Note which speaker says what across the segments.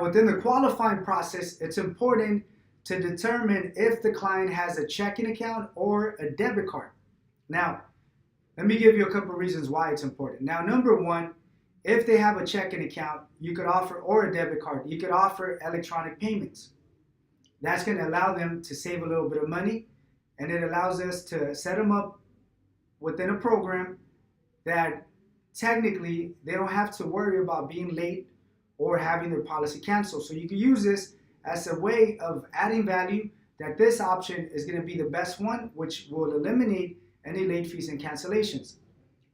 Speaker 1: Within the qualifying process, it's important to determine if the client has a checking account or a debit card. Now, let me give you a couple of reasons why it's important. Now, number one, if they have a checking account, you could offer, or a debit card, you could offer electronic payments. That's going to allow them to save a little bit of money, and it allows us to set them up within a program that technically they don't have to worry about being late or having their policy canceled. So you can use this as a way of adding value, that this option is going to be the best one, which will eliminate any late fees and cancellations.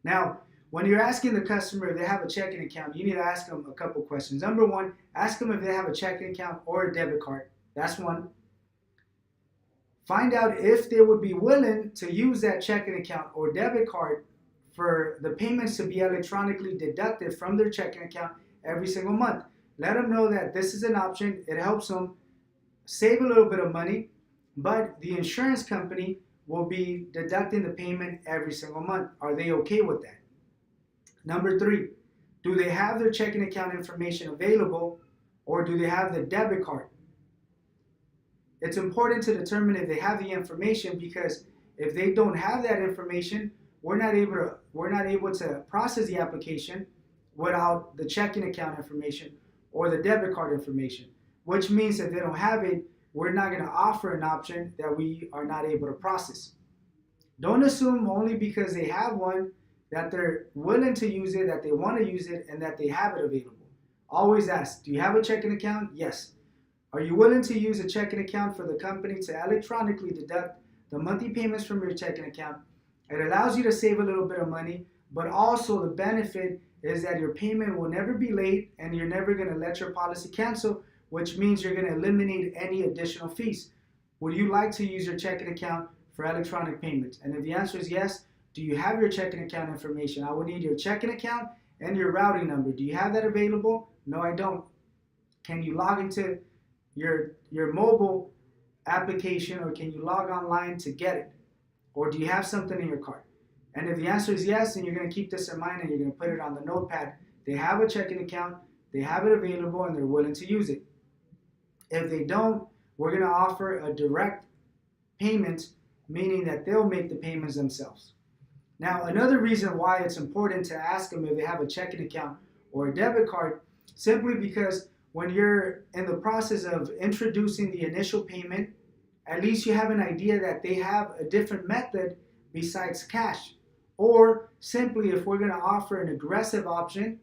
Speaker 1: Now, when you're asking the customer if they have a checking account, you need to ask them a couple questions. Number one, ask them if they have a checking account or a debit card. That's one. Find out if they would be willing to use that checking account or debit card for the payments to be electronically deducted from their checking account every single month. Let them know that this is an option. It helps them save a little bit of money, but the insurance company will be deducting the payment every single month. Are they okay with that? Number three, do they have their checking account information available, or do they have the debit card? It's important to determine if they have the information, because if they don't have that information, we're not able to process the application without the checking account information or the debit card information, which means if they don't have it, we're not going to offer an option that we are not able to process. Don't assume only because they have one that they're willing to use it, that they want to use it, and that they have it available. Always ask, do you have a checking account? Yes. Are you willing to use a checking account for the company to electronically deduct the monthly payments from your checking account? It allows you to save a little bit of money, but also the benefit is that your payment will never be late and you're never going to let your policy cancel, which means you're going to eliminate any additional fees. Would you like to use your checking account for electronic payments? And if the answer is yes, do you have your checking account information? I would need your checking account and your routing number. Do you have that available? No, I don't. Can you log into your mobile application, or can you log online to get it? Or do you have something in your cart? And if the answer is yes, then you're going to keep this in mind and you're going to put it on the notepad. They have a checking account, they have it available, and they're willing to use it. If they don't, we're going to offer a direct payment, meaning that they'll make the payments themselves. Now, another reason why it's important to ask them if they have a checking account or a debit card, simply because when you're in the process of introducing the initial payment, at least you have an idea that they have a different method besides cash. Or simply, if we're going to offer an aggressive option,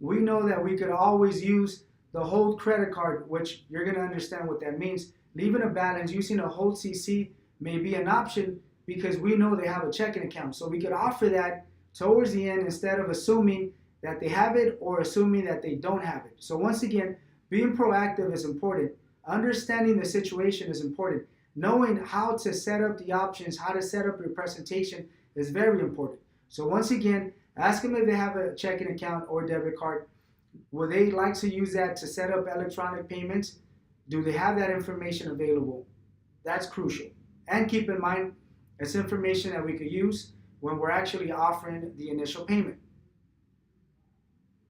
Speaker 1: we know that we could always use the hold credit card, which you're going to understand what that means. Leaving a balance, using a hold CC may be an option because we know they have a checking account. So we could offer that towards the end instead of assuming that they have it or assuming that they don't have it. So once again, being proactive is important. Understanding the situation is important. Knowing how to set up the options, how to set up your presentation is very important. So once again, ask them if they have a checking account or debit card. Would they like to use that to set up electronic payments? Do they have that information available? That's crucial. And keep in mind, it's information that we could use when we're actually offering the initial payment.